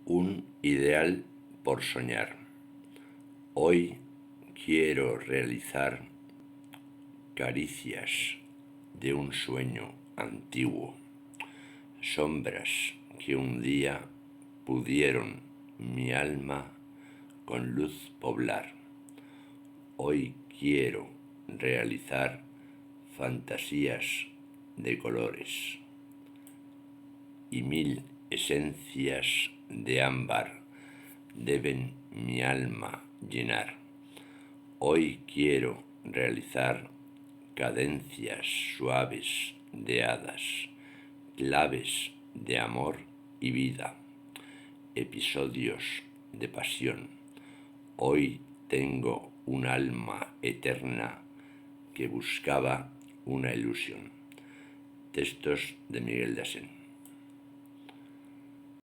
Un ideal por soñar. Hoy quiero realizar caricias de un sueño antiguo, sombras que un día pudieron mi alma con luz poblar. Hoy quiero realizar fantasías de colores y 1000 esencias de ámbar deben mi alma llenar. Hoy quiero realizar cadencias suaves de hadas, claves de amor y vida, episodios de pasión. Hoy tengo un alma eterna que buscaba una ilusión. Textos de Miguel de Asens.